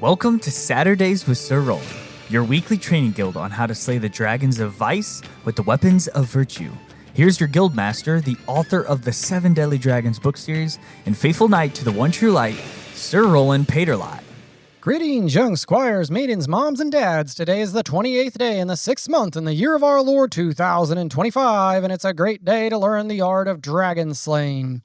Welcome to Saturdays with Sir Rolland, your weekly training guild on how to slay the dragons of vice with the weapons of virtue. Here's your guild master, the author of the 7 Deadly Dragons book series, and faithful knight to the one true light, Sir Rolland Paterlot. Greetings, young squires, maidens, moms, and dads. Today is the 28th day in the 6th month in the year of our Lord 2025, and it's a great day to learn the art of dragon slaying.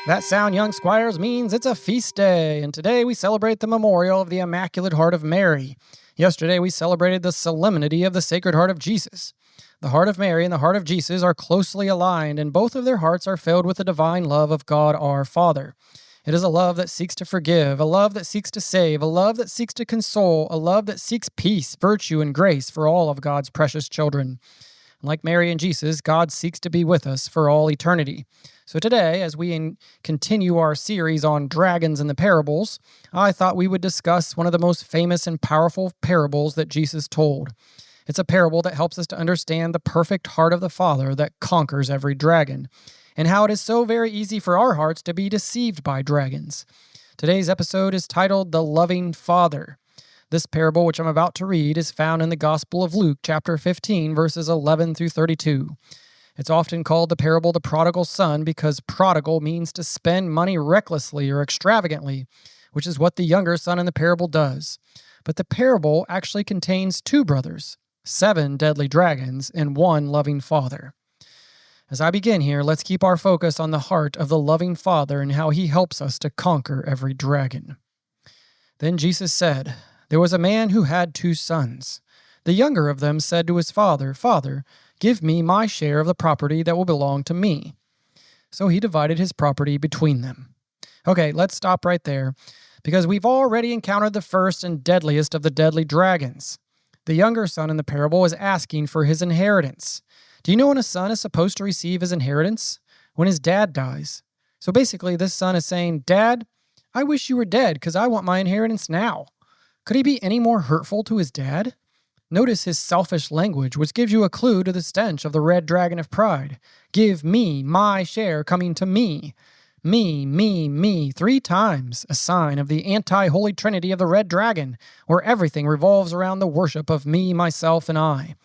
That sound, young squires, means it's a feast day, and today we celebrate the memorial of the Immaculate Heart of Mary. Yesterday we celebrated the solemnity of the Sacred Heart of Jesus. The Heart of Mary and the Heart of Jesus are closely aligned, and both of their hearts are filled with the divine love of God our Father. It is a love that seeks to forgive, a love that seeks to save, a love that seeks to console, a love that seeks peace, virtue, and grace for all of God's precious children. Like Mary and Jesus, God seeks to be with us for all eternity. So today, as we continue our series on dragons and the parables, I thought we would discuss one of the most famous and powerful parables that Jesus told. It's a parable that helps us to understand the perfect heart of the Father that conquers every dragon, and how it is so very easy for our hearts to be deceived by dragons. Today's episode is titled The Loving Father. This parable, which I'm about to read, is found in the Gospel of Luke, chapter 15, verses 11 through 32. It's often called the parable of the prodigal son because prodigal means to spend money recklessly or extravagantly, which is what the younger son in the parable does. But the parable actually contains 2 brothers, 7 deadly dragons, and 1 loving father. As I begin here, let's keep our focus on the heart of the loving Father and how he helps us to conquer every dragon. Then Jesus said, "There was a man who had 2 sons. The younger of them said to his father, 'Father, give me my share of the property that will belong to me.' So he divided his property between them." Okay, let's stop right there, because we've already encountered the first and deadliest of the deadly dragons. The younger son in the parable is asking for his inheritance. Do you know when a son is supposed to receive his inheritance? When his dad dies. So basically, this son is saying, "Dad, I wish you were dead because I want my inheritance now." Could he be any more hurtful to his dad? Notice his selfish language, which gives you a clue to the stench of the red dragon of pride. Give me my share coming to me. Me, 3 times, a sign of the anti-holy trinity of the red dragon, where everything revolves around the worship of me, myself, and I.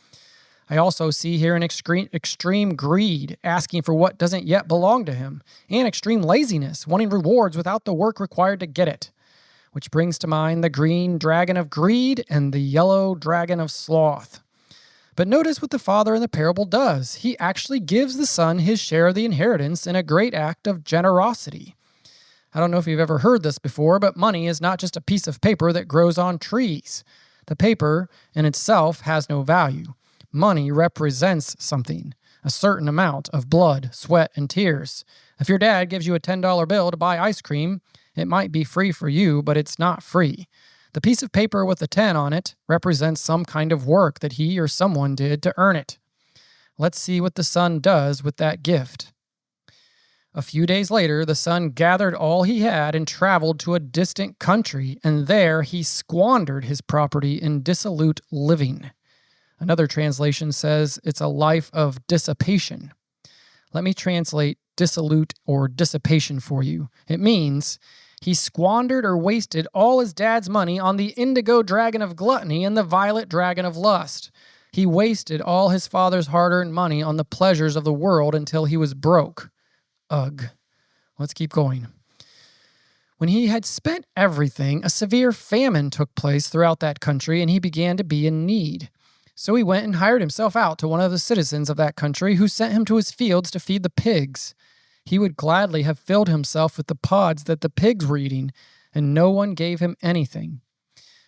I also see here an extreme greed, asking for what doesn't yet belong to him, and extreme laziness, wanting rewards without the work required to get it. Which brings to mind the green dragon of greed and the yellow dragon of sloth. But notice what the father in the parable does. He actually gives the son his share of the inheritance in a great act of generosity. I don't know if you've ever heard this before, but money is not just a piece of paper that grows on trees. The paper in itself has no value. Money represents something, a certain amount of blood, sweat, and tears. If your dad gives you a $10 bill to buy ice cream, it might be free for you, but it's not free. The piece of paper with the 10 on it represents some kind of work that he or someone did to earn it. Let's see what the son does with that gift. A few days later, the son gathered all he had and traveled to a distant country, and there he squandered his property in dissolute living. Another translation says it's a life of dissipation. Let me translate dissolute or dissipation for you. It means he squandered or wasted all his dad's money on the indigo dragon of gluttony and the violet dragon of lust. He wasted all his father's hard-earned money on the pleasures of the world until he was broke. Ugh. Let's keep going. When he had spent everything, a severe famine took place throughout that country, and he began to be in need. So he went and hired himself out to one of the citizens of that country, who sent him to his fields to feed the pigs. He would gladly have filled himself with the pods that the pigs were eating, and no one gave him anything.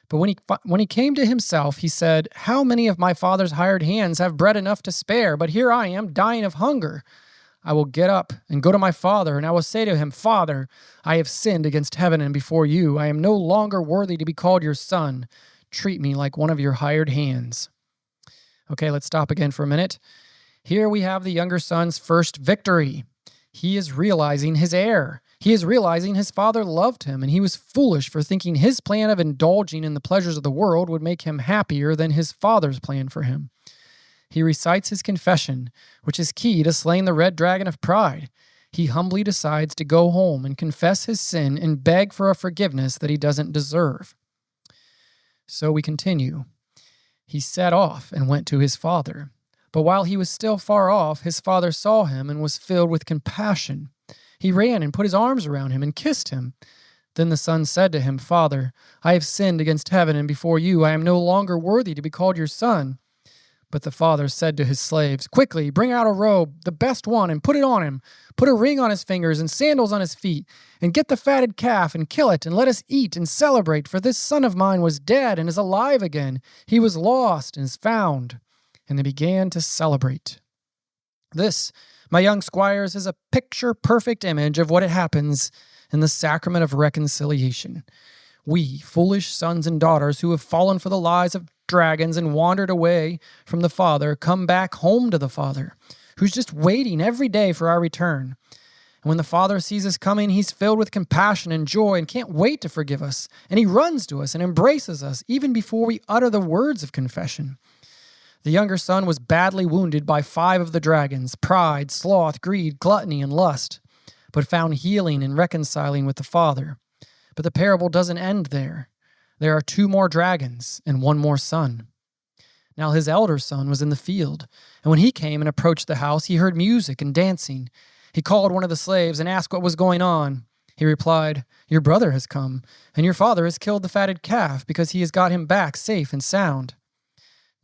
But when he came to himself, he said, "How many of my father's hired hands have bread enough to spare, but here I am dying of hunger? I will get up and go to my father, and I will say to him, 'Father, I have sinned against heaven and before you. I am no longer worthy to be called your son. Treat me like one of your hired hands.'" Okay, let's stop again for a minute. Here we have the younger son's first victory. He is realizing his error. He is realizing his father loved him, and he was foolish for thinking his plan of indulging in the pleasures of the world would make him happier than his father's plan for him. He recites his confession, which is key to slaying the red dragon of pride. He humbly decides to go home and confess his sin and beg for a forgiveness that he doesn't deserve. So we continue. He set off and went to his father. But while he was still far off, his father saw him and was filled with compassion. He ran and put his arms around him and kissed him. Then the son said to him, Father, I have sinned against heaven and before you. I am no longer worthy to be called your son. But the father said to his slaves, Quickly, bring out a robe, the best one, and put it on him. Put a ring on his fingers and sandals on his feet. And get the fatted calf and kill it, and let us eat and celebrate. For this son of mine was dead and is alive again. He was lost and is found. And they began to celebrate. This, my young squires, is a picture-perfect image of what happens in the sacrament of reconciliation. We, foolish sons and daughters who have fallen for the lies of dragons and wandered away from the Father, come back home to the Father, who's just waiting every day for our return. And when the Father sees us coming, he's filled with compassion and joy and can't wait to forgive us. And he runs to us and embraces us even before we utter the words of confession. The younger son was badly wounded by 5 of the dragons, pride, sloth, greed, gluttony, and lust, but found healing in reconciling with the Father. But the parable doesn't end there. There are 2 more dragons and 1 more son. Now his elder son was in the field, and when he came and approached the house, he heard music and dancing. He called one of the slaves and asked what was going on. He replied, Your brother has come, and your father has killed the fatted calf because he has got him back safe and sound.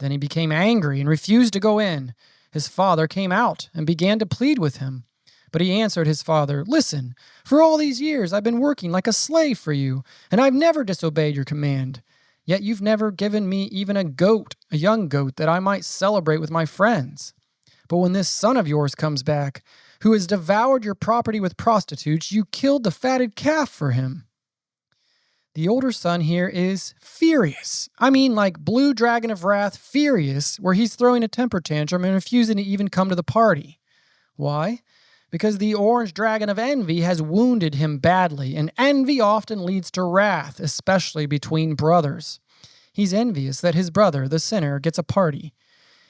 Then he became angry and refused to go in. His father came out and began to plead with him. But he answered his father, Listen, for all these years I've been working like a slave for you, and I've never disobeyed your command. Yet you've never given me even a goat, a young goat, that I might celebrate with my friends. But when this son of yours comes back, who has devoured your property with prostitutes, you killed the fatted calf for him. The older son here is furious. I mean, like Blue Dragon of Wrath furious, where he's throwing a temper tantrum and refusing to even come to the party. Why? Because the orange dragon of envy has wounded him badly, and envy often leads to wrath, especially between brothers. He's envious that his brother, the sinner, gets a party.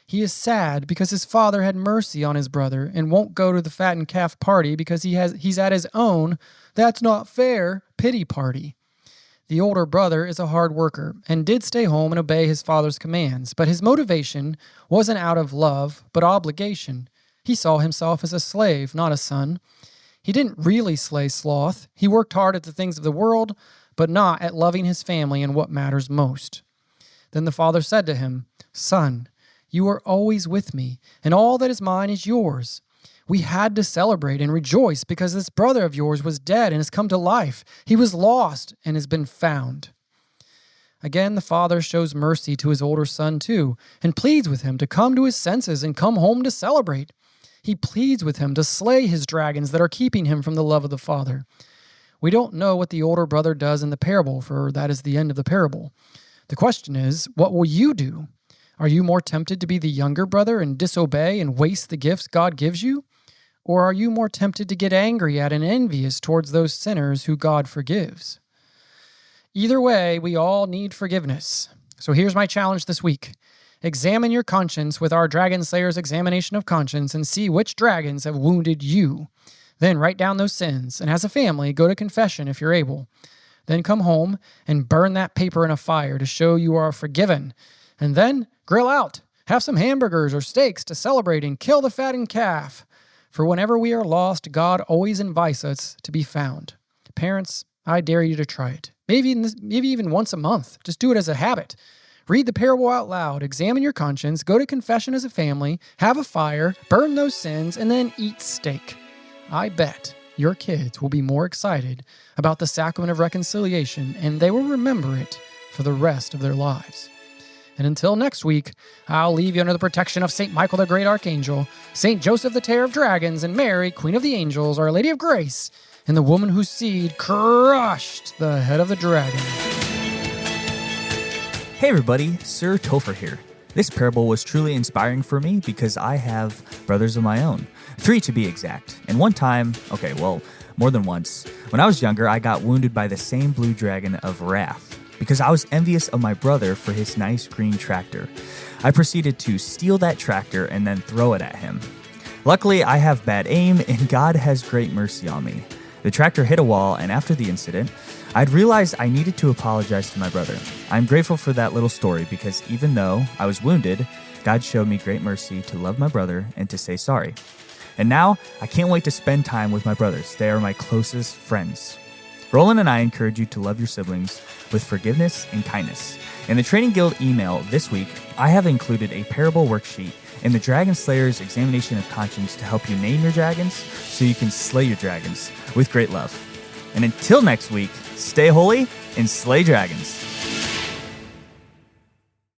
He is sad because his father had mercy on his brother and won't go to the fattened calf party because he's at his own "that's not fair" pity party. The older brother is a hard worker and did stay home and obey his father's commands, but his motivation wasn't out of love, but obligation. He saw himself as a slave, not a son. He didn't really slay sloth. He worked hard at the things of the world, but not at loving his family and what matters most. Then the father said to him, Son, you are always with me, and all that is mine is yours. We had to celebrate and rejoice because this brother of yours was dead and has come to life. He was lost and has been found. Again, the father shows mercy to his older son too, and pleads with him to come to his senses and come home to celebrate. He pleads with him to slay his dragons that are keeping him from the love of the Father. We don't know what the older brother does in the parable, for that is the end of the parable. The question is, what will you do? Are you more tempted to be the younger brother and disobey and waste the gifts God gives you? Or are you more tempted to get angry at and envious towards those sinners who God forgives? Either way, we all need forgiveness. So here's my challenge this week. Examine your conscience with our Dragon Slayer's examination of conscience and see which dragons have wounded you. Then write down those sins, and as a family, go to confession if you're able. Then come home and burn that paper in a fire to show you are forgiven. And then grill out. Have some hamburgers or steaks to celebrate and kill the fattened calf. For whenever we are lost, God always invites us to be found. Parents, I dare you to try it. Maybe even once a month. Just do it as a habit. Read the parable out loud, examine your conscience, go to confession as a family, have a fire, burn those sins, and then eat steak. I bet your kids will be more excited about the sacrament of reconciliation, and they will remember it for the rest of their lives. And until next week, I'll leave you under the protection of St. Michael the Great Archangel, St. Joseph the Terror of Dragons, and Mary, Queen of the Angels, Our Lady of Grace, and the woman whose seed crushed the head of the dragon. Hey everybody, Sir Topher here. This parable was truly inspiring for me because I have brothers of my own. 3 to be exact. And one time, more than once, when I was younger, I got wounded by the same blue dragon of wrath because I was envious of my brother for his nice green tractor. I proceeded to steal that tractor and then throw it at him. Luckily, I have bad aim and God has great mercy on me. The tractor hit a wall, and after the incident, I'd realized I needed to apologize to my brother. I'm grateful for that little story because even though I was wounded, God showed me great mercy to love my brother and to say sorry. And now I can't wait to spend time with my brothers. They are my closest friends. Rolland and I encourage you to love your siblings with forgiveness and kindness. In the Training Guild email this week, I have included a parable worksheet in the Dragon Slayer's Examination of Conscience to help you name your dragons so you can slay your dragons with great love. And until next week, stay holy and slay dragons.